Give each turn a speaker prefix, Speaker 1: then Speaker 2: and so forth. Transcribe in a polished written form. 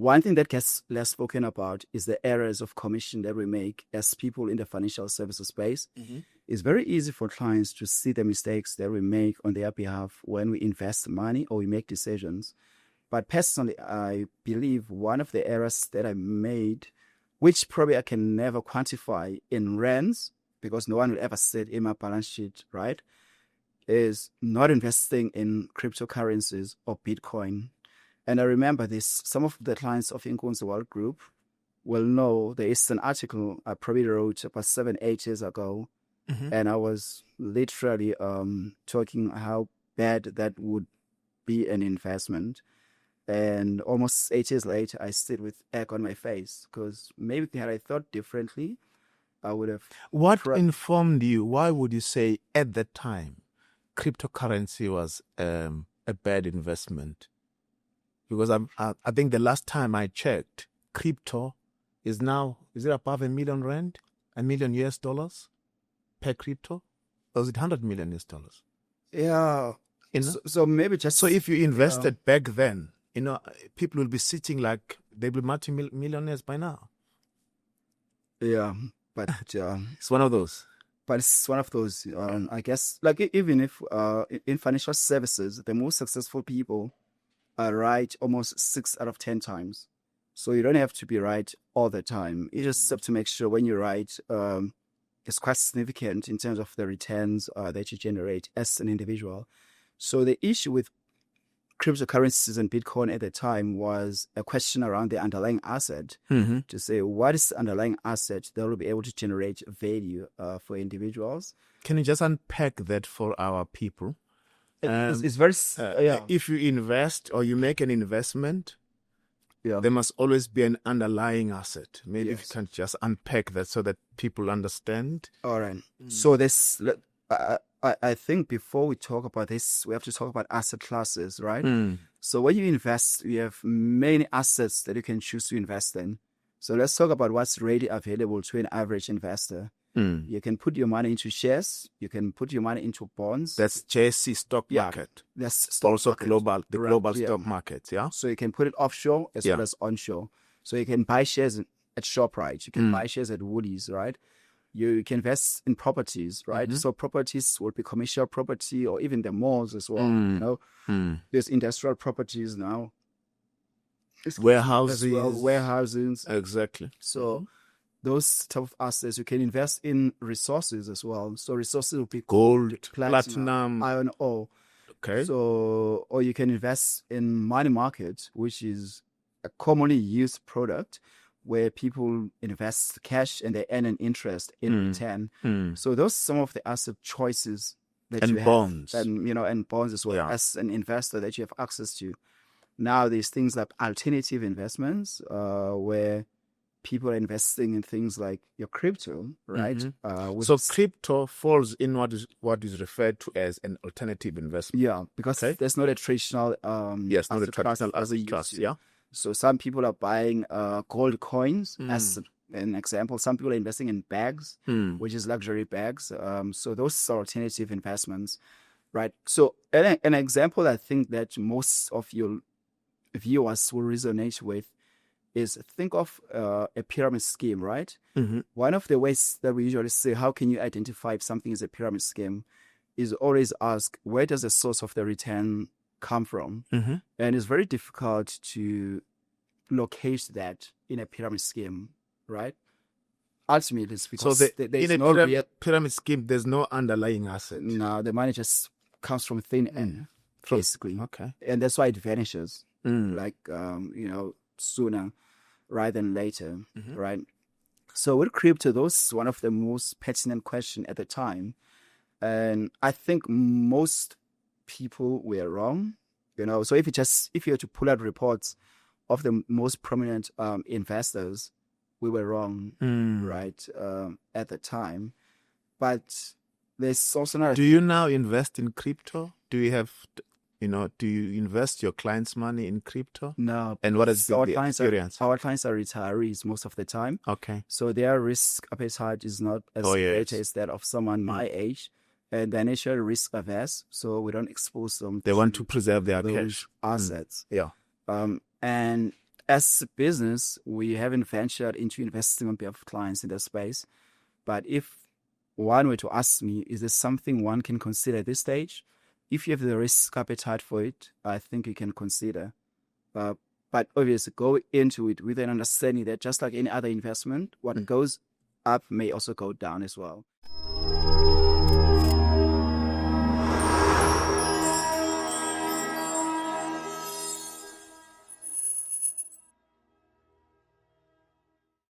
Speaker 1: One thing that gets less spoken about is the errors of commission that we make as people in the financial services space. It's very easy for clients to see the mistakes that we make on their behalf when we invest money or we make decisions. But personally, I believe one of the errors that I made, which probably I can never quantify in rands, because no one will ever see it in my balance sheet, right, is not investing in cryptocurrencies or Bitcoin. And I remember this, some of the clients of Inkunzi World Group will know there is an article I probably wrote about 7-8 years ago. And I was literally talking how bad that would be an investment. And almost 8 years later, I still with egg on my face, because maybe had I thought differently, I would have.
Speaker 2: What informed you? Why would you say at that time cryptocurrency was a bad investment? Because I think the last time I checked, crypto is now, is it above R1 million? $1 million US per crypto? Or is it $100 million US?
Speaker 1: Yeah.
Speaker 2: You know?
Speaker 1: So maybe just.
Speaker 2: So if you invested back then, people will be sitting like they will be multi-millionaires by now.
Speaker 1: Yeah, but
Speaker 2: it's one of those.
Speaker 1: But it's one of those, I guess, like even if in financial services, the most successful people are right almost 6 out of 10 times. So you don't have to be right all the time. You just have to make sure when you're right, it's quite significant in terms of the returns that you generate as an individual. So the issue with cryptocurrencies and Bitcoin at the time was a question around the underlying asset, to say what is the underlying asset that will be able to generate value for individuals.
Speaker 2: Can you just unpack that for our people?
Speaker 1: It's very
Speaker 2: If you invest or you make an investment, there must always be an underlying asset. Maybe if you can just unpack that so that people understand.
Speaker 1: All right. So this, I think before we talk about this, we have to talk about asset classes, right? So when you invest, you have many assets that you can choose to invest in. So let's talk about what's readily available to an average investor. You can put your money into shares. You can put your money into bonds.
Speaker 2: That's JSE stock market.
Speaker 1: That's stock
Speaker 2: also
Speaker 1: market.
Speaker 2: the global stock market. Yeah.
Speaker 1: So you can put it offshore as well as onshore. So you can buy shares at ShopRite. You can buy shares at Woolies, right? You can invest in properties, right? So properties will be commercial property or even the malls as well. There's industrial properties now.
Speaker 2: Warehouses.
Speaker 1: Warehouses.
Speaker 2: Exactly.
Speaker 1: So those type of assets, you can invest in resources as well. So resources will be
Speaker 2: gold, platinum,
Speaker 1: iron ore.
Speaker 2: Okay.
Speaker 1: So, or you can invest in money market, which is a commonly used product where people invest cash and they earn an interest in return. So those are some of the asset choices that you have.
Speaker 2: Bonds.
Speaker 1: And bonds as well as an investor that you have access to. Now there's things like alternative investments where people are investing in things like your crypto, right?
Speaker 2: So crypto falls in what is referred to as an alternative investment.
Speaker 1: Yeah, because there's not a traditional
Speaker 2: not a traditional asset class. Yeah.
Speaker 1: So some people are buying gold coins as an example. Some people are investing in bags, which is luxury bags. So those are alternative investments, right? So an example I think that most of your viewers will resonate with is think of a pyramid scheme, right? One of the ways that we usually say, how can you identify if something is a pyramid scheme, is always ask, where does the source of the return come from? And it's very difficult to locate that in a pyramid scheme, right? Ultimately, it's because
Speaker 2: in a pyramid scheme, there's no underlying asset.
Speaker 1: No, the money just comes from thin air, basically.
Speaker 2: Okay.
Speaker 1: And that's why it vanishes, sooner rather than later, right? So with crypto, those one of the most pertinent questions at the time. And I think most people were wrong, So if you were to pull out reports of the most prominent investors, we were wrong, right, at the time. But there's also not.
Speaker 2: Do you now invest in crypto? Do you have, do you invest your clients' money in crypto?
Speaker 1: No.
Speaker 2: And what is the experience?
Speaker 1: Our clients are retirees most of the time.
Speaker 2: Okay.
Speaker 1: So their risk appetite is not as great as that of someone my age. And they're naturally risk averse, so we don't expose them.
Speaker 2: They want to preserve their cash
Speaker 1: assets.
Speaker 2: Yeah.
Speaker 1: And as a business, we haven't ventured into investing on behalf of clients in that space. But if one were to ask me, is this something one can consider at this stage? If you have the risk appetite for it, I think you can consider. But obviously, go into it with an understanding that just like any other investment, what goes up may also go down as well.